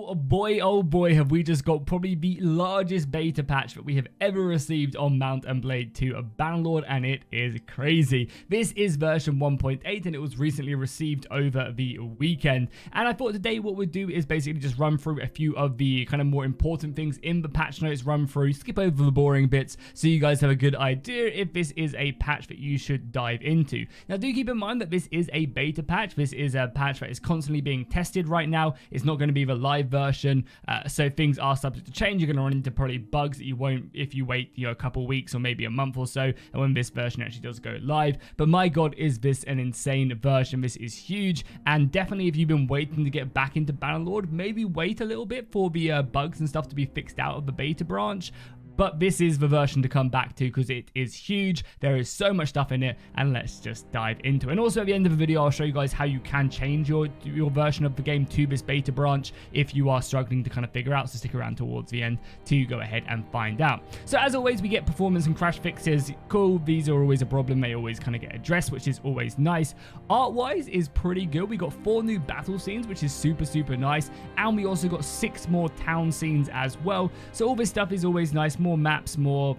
Oh boy, have we just got probably the largest beta patch that we have ever received on Mount and Blade 2 of Bannerlord, and it is crazy. This is version 1.8 and it was recently received over the weekend. And I thought today what we'd do is basically just run through a few of the kind of more important things in the patch notes, run through, skip over the boring bits so you guys have a good idea if this is a patch that you should dive into. Now do keep in mind that this is a beta patch. This is a patch that is constantly being tested right now. It's not going to be the live version, so things are subject to change. You're going to run into probably bugs that you won't if you wait, a couple weeks or maybe a month or so, and when this version actually does go live. But my god, is this an insane version. This is huge, and definitely if you've been waiting to get back into Bannerlord, maybe wait a little bit for the bugs and stuff to be fixed out of the beta branch. But this is the version to come back to because it is huge. There is so much stuff in it, and let's just dive into it. And also at the end of the video, I'll show you guys how you can change your version of the game to this beta branch if you are struggling to kind of figure out. So stick around towards the end to go ahead and find out. So as always, we get performance and crash fixes. Cool, these are always a problem. They always kind of get addressed, which is always nice. Art-wise is pretty good. We got 4 new battle scenes, which is super nice. And we also got 6 more town scenes as well. So all this stuff is always nice. More maps, more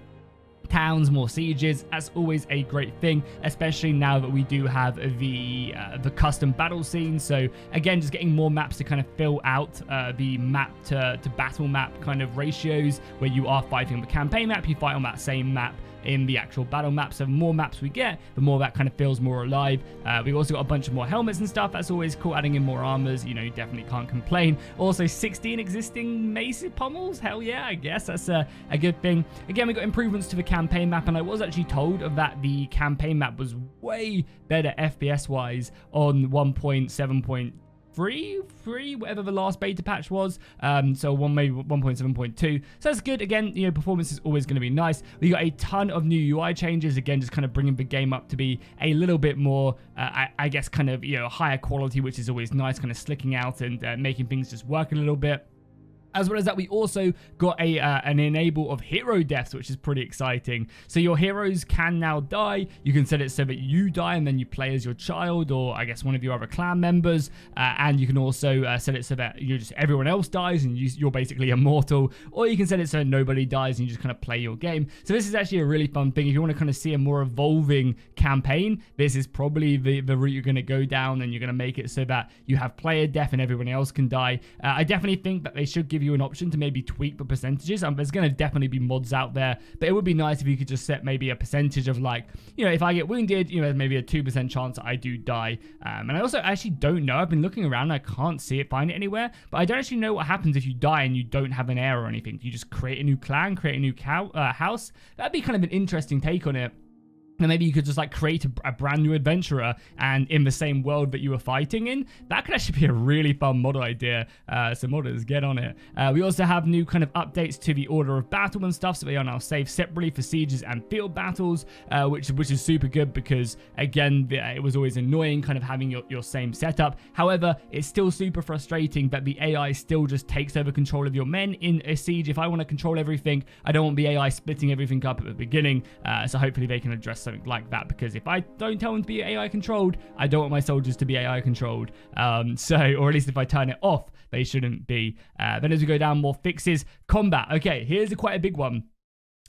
towns, more sieges. That's always a great thing, especially now that we do have the custom battle scene. So again, just getting more maps to kind of fill out the map to battle map kind of ratios, where you are fighting on the campaign map, you fight on that same map in the actual battle map. So the more maps we get, the more that kind of feels more alive. We've also got a bunch of more helmets and stuff. That's always cool. Adding in more armors, you definitely can't complain. Also 16 existing mace pommels. Hell yeah, I guess that's a good thing. Again, we got improvements to the campaign map, and I was actually told that the campaign map was way better FPS wise on 1.7.3, whatever the last beta patch was. So maybe 1.7.2. So that's good. Again, performance is always going to be nice. We got a ton of new UI changes. Again, just kind of bringing the game up to be a little bit more, I guess, kind of higher quality, which is always nice. Kind of slicking out and making things just work a little bit. As well as that, we also got an enable of hero deaths, which is pretty exciting. So your heroes can now die. You can set it so that you die and then you play as your child, or I guess one of your other clan members. And you can also set it so that everyone else dies and you're basically immortal. Or you can set it so nobody dies and you just kind of play your game. So this is actually a really fun thing. If you want to kind of see a more evolving campaign, this is probably the route you're going to go down, and you're going to make it so that you have player death and everyone else can die. I definitely think that they should give you an option to maybe tweak the percentages. There's going to definitely be mods out there, but it would be nice if you could just set maybe a percentage of, like, if I get wounded, maybe a 2% chance that I do die. And I also actually don't know. I've been looking around and I can't find it anywhere, but I don't actually know what happens if you die and you don't have an heir or anything. Do you just create a new clan, create a new house? That'd be kind of an interesting take on it. And maybe you could just create a brand new adventurer, and in the same world that you were fighting in. That could actually be a really fun mod idea. So modders, get on it. We also have new kind of updates to the order of battle and stuff. So they are now saved separately for sieges and field battles, which is super good, because again, it was always annoying kind of having your same setup. However, it's still super frustrating that the AI still just takes over control of your men in a siege. If I want to control everything, I don't want the AI splitting everything up at the beginning. So hopefully they can address something like that, because if I don't tell them to be AI controlled, I don't want my soldiers to be AI controlled. Or at least if I turn it off, they shouldn't be. Then as we go down, more fixes. Combat. Okay, here's quite a big one.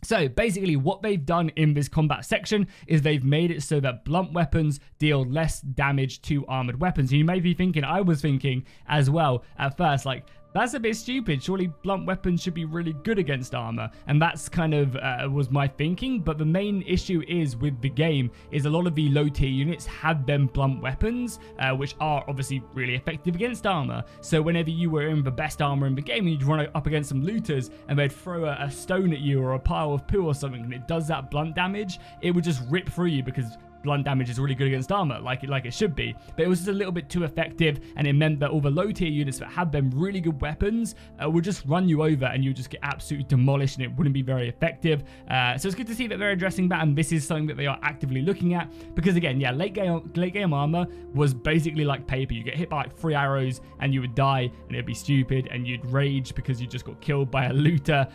So basically what they've done in this combat section is they've made it so that blunt weapons deal less damage to armored weapons. And you may be thinking, I was thinking as well at first, like, that's a bit stupid. Surely blunt weapons should be really good against armor. And that's kind of was my thinking. But the main issue is with the game is a lot of the low tier units have them blunt weapons, which are obviously really effective against armor. So whenever you were in the best armor in the game and you'd run up against some looters and they'd throw a stone at you or a pile of poo or something, and it does that blunt damage, it would just rip through you, because blunt damage is really good against armor, like it should be. But it was just a little bit too effective, and it meant that all the low tier units that had them really good weapons would just run you over, and you just get absolutely demolished, and it wouldn't be very effective. So it's good to see that they're addressing that, and this is something that they are actively looking at, because again, yeah, late game armor was basically like paper. You get hit by like 3 arrows and you would die, and it'd be stupid, and you'd rage because you just got killed by a looter.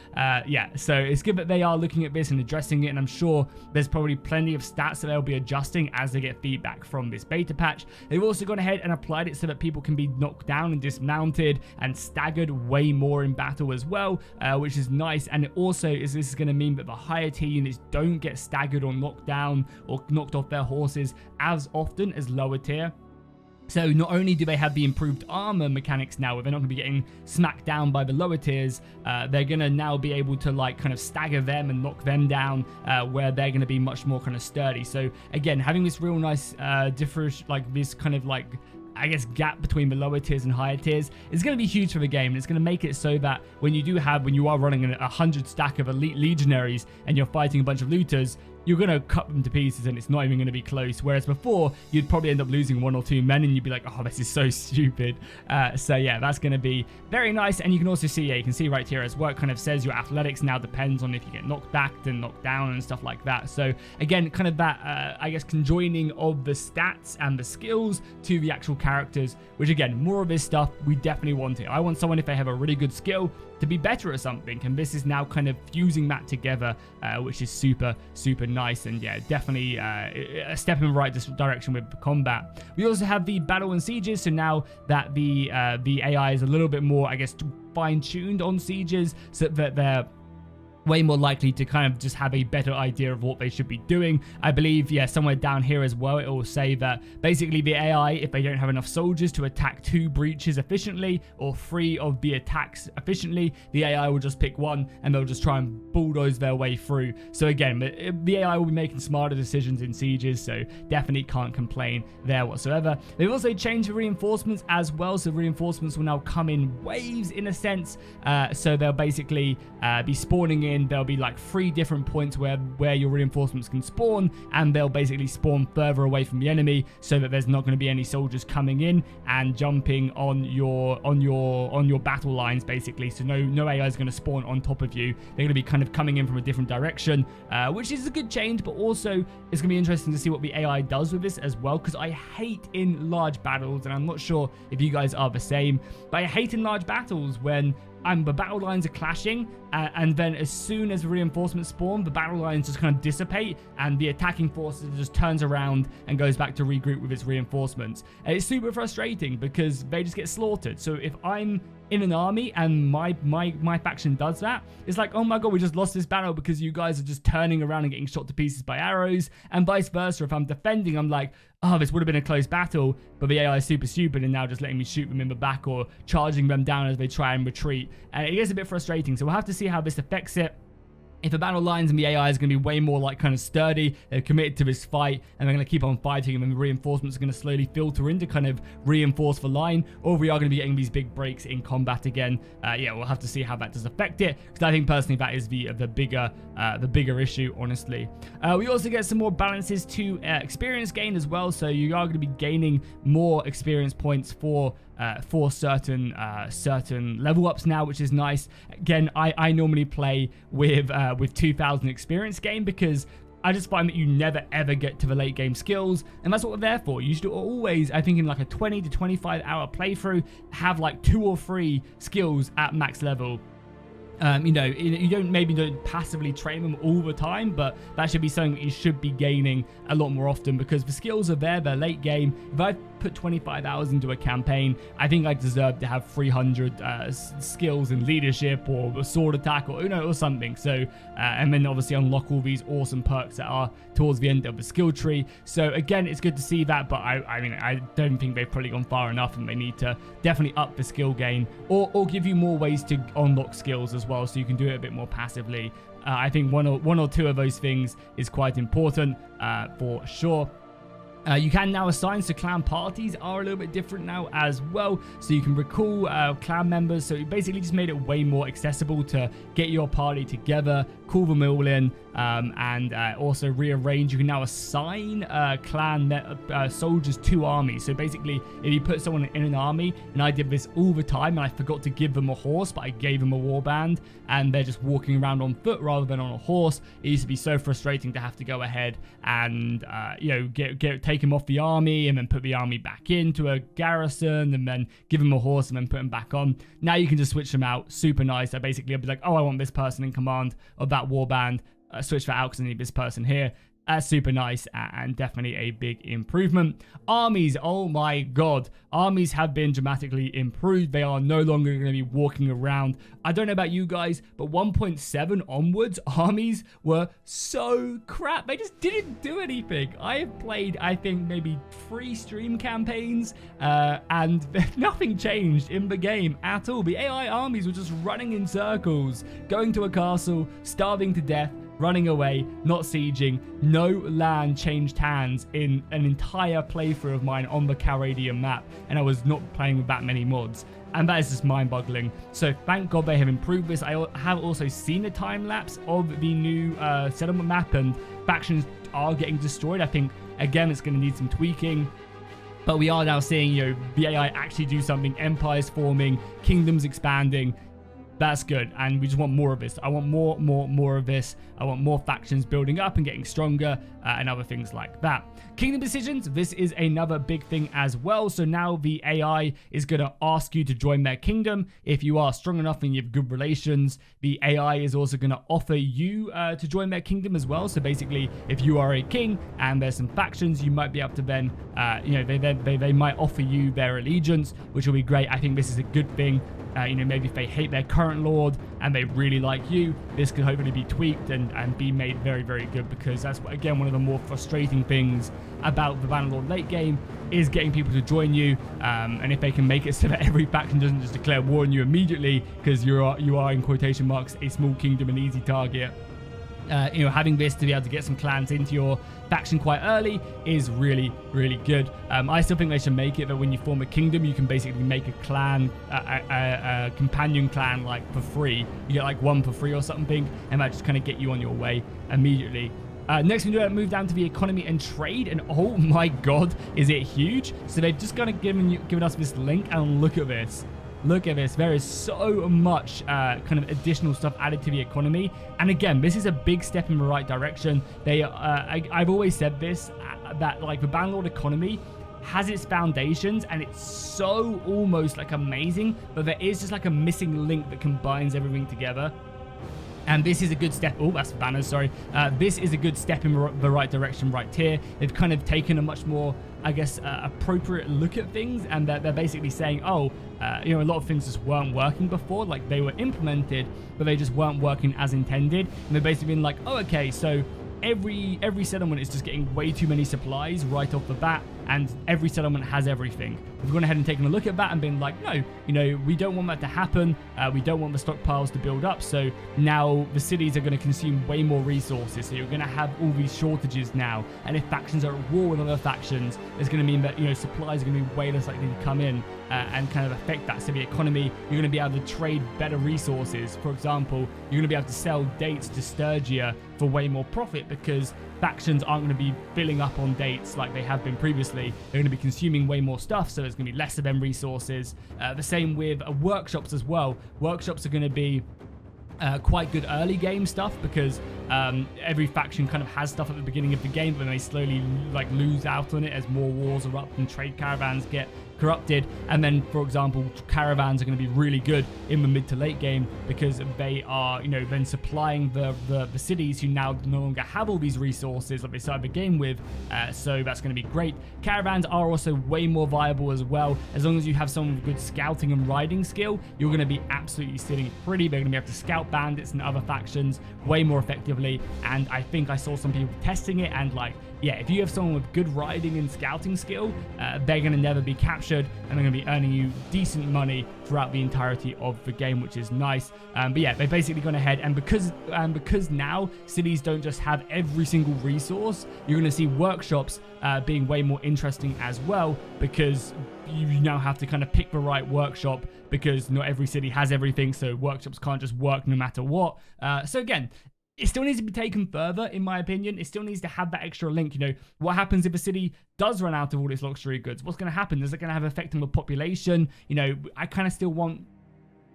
Yeah, so it's good that they are looking at this and addressing it, and I'm sure there's probably plenty of stats that they'll be adjusting adjusting as they get feedback from this beta patch. They've also gone ahead and applied it so that people can be knocked down and dismounted and staggered way more in battle as well, which is nice. And it also this is going to mean that the higher tier units don't get staggered or knocked down or knocked off their horses as often as lower tier. So not only do they have the improved armor mechanics now, where they're not going to be getting smacked down by the lower tiers, they're going to now be able to like kind of stagger them and knock them down, where they're going to be much more kind of sturdy. So again, having this real nice difference, like this kind of like, I guess, gap between the lower tiers and higher tiers is going to be huge for the game. And it's going to make it so that when you are running a 100 stack of elite legionaries and you're fighting a bunch of looters, you're going to cut them to pieces and it's not even going to be close. Whereas before, you'd probably end up losing 1 or 2 men and you'd be like, oh, this is so stupid. So yeah, that's going to be very nice. And you can also see, yeah, you can see right here as well, it kind of says your athletics now depends on if you get knocked back and knocked down and stuff like that. So again, kind of that, I guess, conjoining of the stats and the skills to the actual characters, which again, more of this stuff, we definitely want it. I want someone, if they have a really good skill, to be better at something, and this is now kind of fusing that together, which is super nice. And yeah, definitely a step in the right direction with the combat. We also have the battle and sieges, so now that the AI is a little bit more, I guess, fine-tuned on sieges, so that they're way more likely to kind of just have a better idea of what they should be doing. I believe, yeah, somewhere down here as well, it will say that basically the AI, if they don't have enough soldiers to attack 2 breaches efficiently or 3 of the attacks efficiently, the AI will just pick 1 and they'll just try and bulldoze their way through. So again, the AI will be making smarter decisions in sieges, so definitely can't complain there whatsoever. They've also changed the reinforcements as well, so reinforcements will now come in waves in a sense, so they'll basically be spawning in. There'll be like 3 different points where your reinforcements can spawn, and they'll basically spawn further away from the enemy so that there's not going to be any soldiers coming in and jumping on your battle lines, basically. So no AI is going to spawn on top of you. They're going to be kind of coming in from a different direction, which is a good change, but also it's going to be interesting to see what the AI does with this as well, because I hate in large battles, and I'm not sure if you guys are the same, but I hate in large battles when the battle lines are clashing, and then as soon as the reinforcements spawn, the battle lines just kind of dissipate, and the attacking force just turns around and goes back to regroup with its reinforcements. And it's super frustrating because they just get slaughtered. So if I'm in an army and my faction does that, it's like, oh my god, we just lost this battle because you guys are just turning around and getting shot to pieces by arrows, and vice versa. If I'm defending, I'm like, oh, this would have been a close battle, but the AI is super stupid and now just letting me shoot them in the back or charging them down as they try and retreat. And it gets a bit frustrating, so we'll have to see how this affects it. If the battle lines and the AI is going to be way more like kind of sturdy, they're committed to this fight and they're going to keep on fighting, and the reinforcements are going to slowly filter in to kind of reinforce the line, or we are going to be getting these big breaks in combat again. Yeah, we'll have to see how that does affect it, because I think personally that is the bigger issue, honestly. We also get some more balances to experience gain as well, so you are going to be gaining more experience points for certain level ups now, which is nice. Again, I normally play with 2,000 experience gain, because I just find that you never ever get to the late game skills, and that's what we're there for. You should always, I think, in like a 20 to 25 hour playthrough, have like 2 or 3 skills at max level. You know, you don't passively train them all the time, but that should be something that you should be gaining a lot more often, because the skills are there, they're late game. If I put 25 hours into a campaign, I think I deserve to have 300 skills in leadership or a sword attack, or or something. So and then obviously unlock all these awesome perks that are towards the end of the skill tree. So again, it's good to see that, but I mean, I don't think they've probably gone far enough, and they need to definitely up the skill gain, or give you more ways to unlock skills as well, so you can do it a bit more passively. I think one or two of those things is quite important for sure. You can now assign, so clan parties are a little bit different now as well, so you can recall clan members. So it basically just made it way more accessible to get your party together, call them all in, and also rearrange. You can now assign clan soldiers to armies. So basically, if you put someone in an army, and I did this all the time, and I forgot to give them a horse, but I gave them a warband, and they're just walking around on foot rather than on a horse, it used to be so frustrating to have to go ahead and take him off the army and then put the army back into a garrison and then give him a horse and then put him back on. Now you can just switch them out. Super nice. So basically I'll be like, oh, I want this person in command of that warband, switch that out because I need this person here. super nice and definitely a big improvement. Armies, oh my god, armies have been dramatically improved. They are no longer going to be walking around. I don't know about you guys, but 1.7 onwards, armies were so crap. They just didn't do anything. I have played, I think, maybe 3 stream campaigns, and nothing changed in the game at all. The AI armies were just running in circles, going to a castle, starving to death, running away, not sieging. No land changed hands in an entire playthrough of mine on the Calradian map, and I was not playing with that many mods. And that is just mind-boggling. So thank God they have improved this. I have also seen a time-lapse of the new settlement map, and factions are getting destroyed. I think, again, it's going to need some tweaking. But we are now seeing, you know, the AI actually do something. Empires forming, kingdoms expanding. That's good, and we just want more of this. I want more of this. I want more factions building up and getting stronger, and other things like that. Kingdom decisions, this is another big thing as well. So now the AI is going to ask you to join their kingdom. If you are strong enough and you have good relations, the AI is also going to offer you to join their kingdom as well. So basically, if you are a king and there's some factions, you might be able to then, you know, they might offer you their allegiance, which will be great. I think this is a good thing. You know, maybe if they hate their current lord and they really like you, this could hopefully be tweaked and be made very, very good, because that's, again, one of the more frustrating things about the Bannerlord late game is getting people to join you, and if they can make it so that every faction doesn't just declare war on you immediately because you are in quotation marks a small kingdom, an easy target. You know, having this to be able to get some clans into your faction quite early is really, really good. I still think they should make it that when you form a kingdom, you can basically make a clan, a companion clan, like, for free. You get like 1 for free or something, and that just kind of get you on your way immediately. Next, we move down to the economy and trade, and oh my god, is it huge? So they've just kind of given us this link, and look at this. Look at this. There is so much kind of additional stuff added to the economy. And again, this is a big step in the right direction. I've always said this, that like the Bannerlord economy has its foundations and it's so almost like amazing, but there is just like a missing link that combines everything together. And this is a good step. Oh, that's banners, sorry. This is a good step in the right direction right here. They've kind of taken a much more, I guess, appropriate look at things, and they're basically saying, oh, you know, a lot of things just weren't working before. Like, they were implemented, but they just weren't working as intended. And they've basically been like, oh, okay, so every settlement is just getting way too many supplies right off the bat, and every settlement has everything. We've gone ahead and taken a look at that and been like, no, you know, we don't want that to happen. We don't want the stockpiles to build up. So now the cities are going to consume way more resources. So you're going to have all these shortages now. And if factions are at war with other factions, it's going to mean that, you know, supplies are going to be way less likely to come in and kind of affect that. So the economy, you're going to be able to trade better resources. For example, you're going to be able to sell dates to Sturgia for way more profit, because factions aren't going to be filling up on dates like they have been previously. They're going to be consuming way more stuff, so there's going to be less of them resources. The same with workshops as well. Workshops are going to be quite good early game stuff, because every faction kind of has stuff at the beginning of the game, but then they slowly like lose out on it as more wars erupt and trade caravans get corrupted. And then, for example, caravans are going to be really good in the mid to late game, because they are, you know, then supplying the cities who now no longer have all these resources that they started the game with. So that's going to be great. Caravans are also way more viable as well. As long as you have someone with good scouting and riding skill, you're going to be absolutely sitting pretty. They're going to be able to scout bandits and other factions way more effectively. And I think I saw some people testing it, and like, yeah, if you have someone with good riding and scouting skill, they're going to never be captured, and they're going to be earning you decent money throughout the entirety of the game, which is nice. But yeah, they've basically gone ahead, and because now cities don't just have every single resource, you're going to see workshops being way more interesting as well, because you now have to kind of pick the right workshop, because not every city has everything, so workshops can't just work no matter what. So again, it still needs to be taken further, in my opinion. It still needs to have that extra link. You know, what happens if a city does run out of all its luxury goods? What's going to happen? Is it going to have an effect on the population? You know, I kind of still want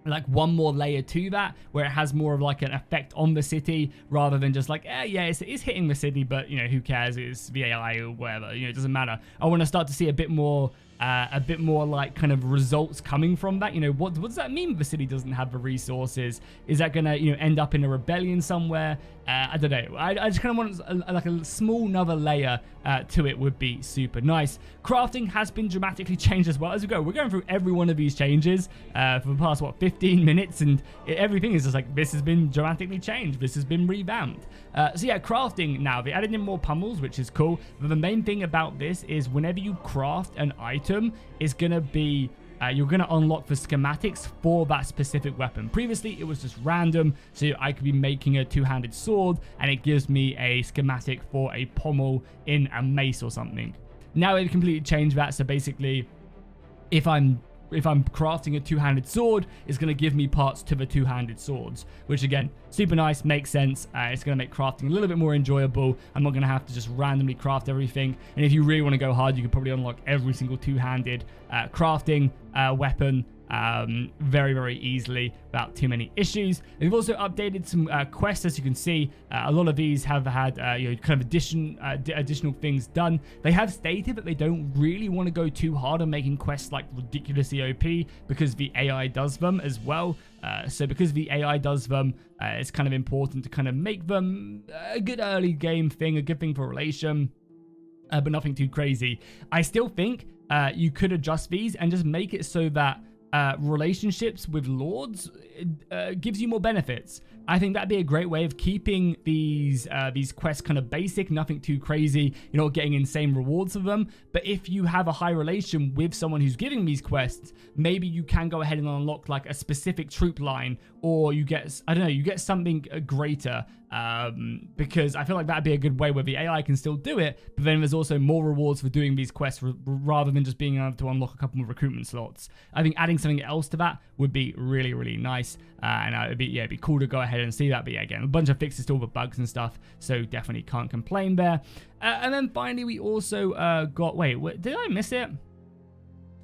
like one more layer to that, where it has more of like an effect on the city, rather than just like, yeah, it's hitting the city, but, you know, who cares? It's the AI or whatever. You know, it doesn't matter. I want to start to see a bit more a bit more like kind of results coming from that. You know, what does that mean if the city doesn't have the resources? Is that gonna, you know, end up in a rebellion somewhere? I don't know. I just kind of want like a small another layer to it would be super nice. Crafting has been dramatically changed as well as we go. We're going through every one of these changes for the past, what, 15 minutes, and everything is just like, this has been dramatically changed. This has been revamped. So yeah, crafting now. They added in more pummels, which is cool. But the main thing about this is whenever you craft an item, it's going to be you're going to unlock the schematics for that specific weapon. Previously, it was just random, so I could be making a two-handed sword, and it gives me a schematic for a pommel in a mace or something. Now it completely changed that, so basically, if I'm crafting a two-handed sword, it's going to give me parts to the two-handed swords, which again, super nice, makes sense. It's going to make crafting a little bit more enjoyable. I'm not going to have to just randomly craft everything. And if you really want to go hard, you can probably unlock every single two-handed crafting weapon very, very easily without too many issues. They've also updated some quests, as you can see. A lot of these have had you know, kind of additional things done. They have stated that they don't really want to go too hard on making quests like ridiculously OP because the AI does them as well. So because the AI does them, it's kind of important to kind of make them a good early game thing, a good thing for relation, but nothing too crazy. I still think you could adjust these and just make it so that relationships with lords gives you more benefits. I think that'd be a great way of keeping these quests kind of basic, nothing too crazy. You're not getting insane rewards for them. But if you have a high relation with someone who's giving these quests, maybe you can go ahead and unlock like a specific troop line, or you get, I don't know, you get something greater. Because I feel like that'd be a good way where the AI can still do it, but then there's also more rewards for doing these quests rather than just being able to unlock a couple more recruitment slots. I think adding something else to that would be really, really nice, and it'd be cool to go ahead and see that. But yeah, again, a bunch of fixes to all the bugs and stuff, so definitely can't complain there. And then finally, we also got, wait, did I miss it?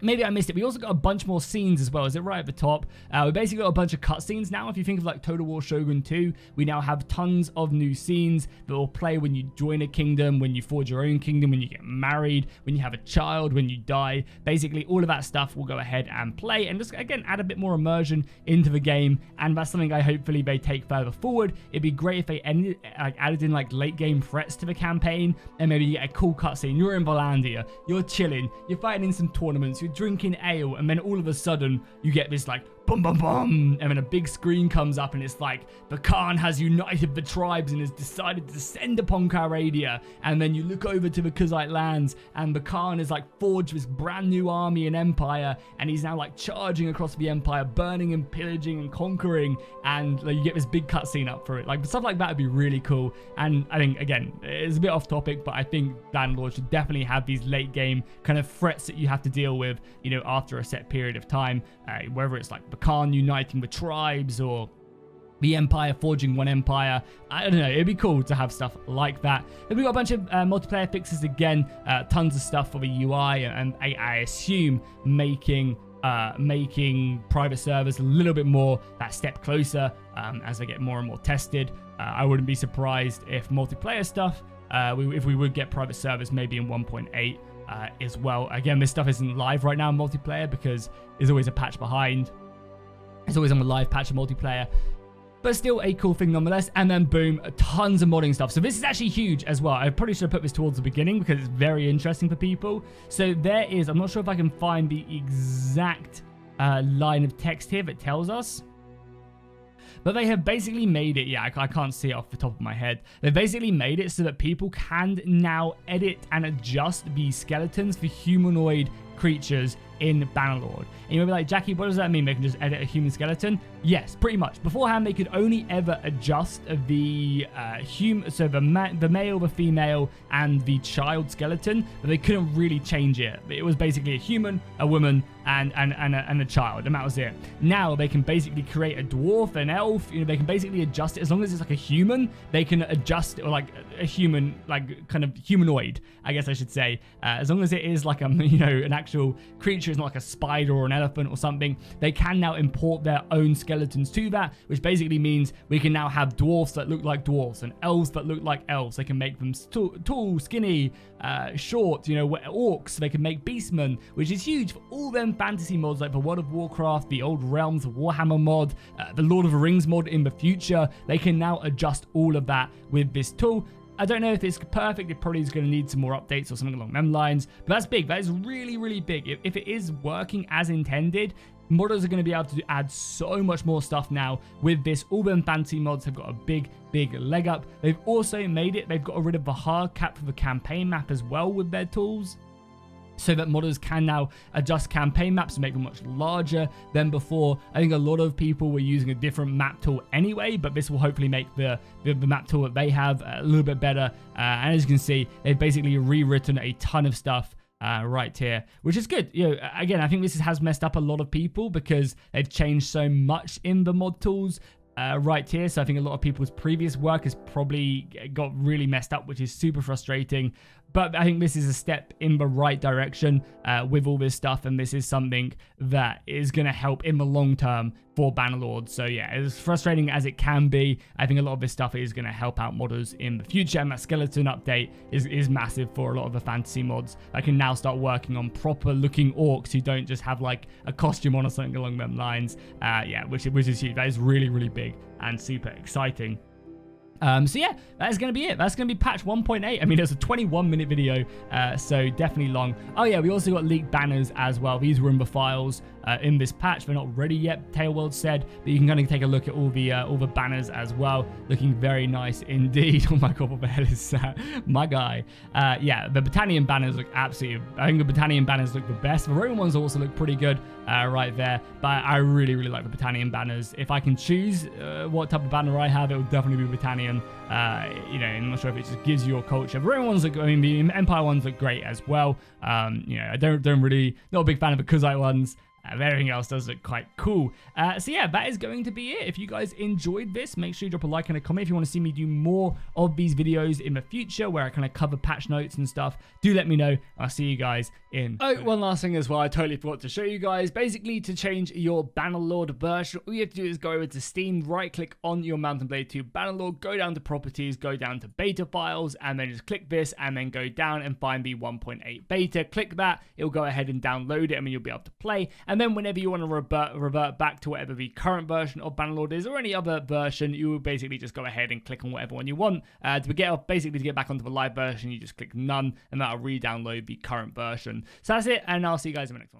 Maybe I missed it. We also got a bunch more scenes as well. Is it right at the top? We basically got a bunch of cutscenes now. If you think of like Total War Shogun 2, we now have tons of new scenes that will play when you join a kingdom, when you forge your own kingdom, when you get married, when you have a child, when you die. Basically, all of that stuff will go ahead and play and just, again, add a bit more immersion into the game. And that's something I hopefully they take further forward. It'd be great if they added in like late game threats to the campaign, and maybe you get a cool cutscene. You're in Valandia, you're chilling, you're fighting in some tournaments, you're drinking ale, and then all of a sudden you get this like boom, boom, boom, and then a big screen comes up and it's like the Khan has united the tribes and has decided to descend upon Karadia. And then you look over to the Kazite lands and the Khan has like forged this brand new army and empire, and he's now like charging across the empire, burning and pillaging and conquering, and like, you get this big cutscene up for it. Like stuff like that would be really cool. And I think, again, it's a bit off topic, but I think Bannerlord should definitely have these late game kind of threats that you have to deal with, you know, after a set period of time, whether it's like the Khan uniting the tribes or the Empire forging one empire. I don't know, it'd be cool to have stuff like that. Then we got a bunch of multiplayer fixes again, tons of stuff for the UI, and I assume making private servers a little bit more that step closer as they get more and more tested. I wouldn't be surprised if multiplayer stuff, if we would get private servers maybe in 1.8 as well. Again, this stuff isn't live right now in multiplayer because there's always a patch behind. It's always on a live patch of multiplayer, but still a cool thing nonetheless. And then boom, tons of modding stuff. So this is actually huge as well. I probably should have put this towards the beginning because it's very interesting for people. So there is, I'm not sure if I can find the exact line of text here that tells us, but they have basically made it, yeah, I can't see it off the top of my head. They've basically made it so that people can now edit and adjust the skeletons for humanoid creatures in Bannerlord. And you'll be like, Jackie, what does that mean? They can just edit a human skeleton? Yes, pretty much. Beforehand, they could only ever adjust the the male, the female, and the child skeleton, but they couldn't really change it. It was basically a human, a woman, and a child, and that was it. Now they can basically create a dwarf, an elf. You know, they can basically adjust it as long as it's like a human. They can adjust it, or like a human, like kind of humanoid, I guess I should say. As long as it is like a, you know, an actual creature, it's not like a spider or an elephant or something, they can now import their own skeletons to that, which basically means we can now have dwarfs that look like dwarfs and elves that look like elves. They can make them tall, skinny, short, you know, orcs. They can make beastmen, which is huge for all them fantasy mods like the World of Warcraft, the Old Realms, the Warhammer mod, the Lord of the Rings mod in the future. They can now adjust all of that with this tool. I don't know if it's perfect. It probably is going to need some more updates or something along them lines, but that's big. That is really, really big. If it is working as intended, modders are going to be able to add so much more stuff now with this. All them fantasy mods have got a big leg up. They've also made it, they've got rid of the hard cap for the campaign map as well with their tools, so that modders can now adjust campaign maps and make them much larger than before. I think a lot of people were using a different map tool anyway, but this will hopefully make the map tool that they have a little bit better. And as you can see, they've basically rewritten a ton of stuff right here, which is good. You know, again, I think this has messed up a lot of people because they've changed so much in the mod tools. Right here, so I think a lot of people's previous work has probably got really messed up, which is super frustrating. But I think this is a step in the right direction with all this stuff, and this is something that is going to help in the long term for Bannerlord. So yeah, as frustrating as it can be, I think a lot of this stuff is going to help out modders in the future, and that skeleton update is massive for a lot of the fantasy mods. I can now start working on proper looking orcs who don't just have like a costume on or something along them lines. Yeah, which is huge. That is really, really big and super exciting. So yeah, that is going to be it. That's going to be patch 1.8. I mean, it's a 21-minute video, so definitely long. Oh yeah, we also got leaked banners as well. These were in the files in this patch. They're not ready yet, Tailworld said, but you can kind of take a look at all the banners as well. Looking very nice indeed. Oh my god, what the hell is that? My guy. Yeah, the Britannian banners look absolutely... I think the Britannian banners look the best. The Roman ones also look pretty good right there, but I really, really like the Britannian banners. If I can choose what type of banner I have, it will definitely be Britannian. You know, I'm not sure if it just gives you your culture. The Roman ones look, I mean, the Empire ones look great as well. You know, I don't really, not a big fan of the Kuzite ones. Everything else does look quite cool. So yeah, that is going to be it. If you guys enjoyed this, make sure you drop a like and a comment. If you want to see me do more of these videos in the future where I kind of cover patch notes and stuff, do let me know. I'll see you guys in... Oh, one last thing as well, I totally forgot to show you guys. Basically, to change your Bannerlord version, all you have to do is go over to Steam, right click on your Mount & Blade 2 Bannerlord, go down to properties, go down to beta files, and then just click this, and then go down and find the 1.8 beta. Click that, it'll go ahead and download it, and then you'll be able to play. And then whenever you want to revert back to whatever the current version of Bannerlord is, or any other version, you will basically just go ahead and click on whatever one you want. To get back onto the live version, you just click none, and that'll re-download the current version. So that's it, and I'll see you guys in the next one.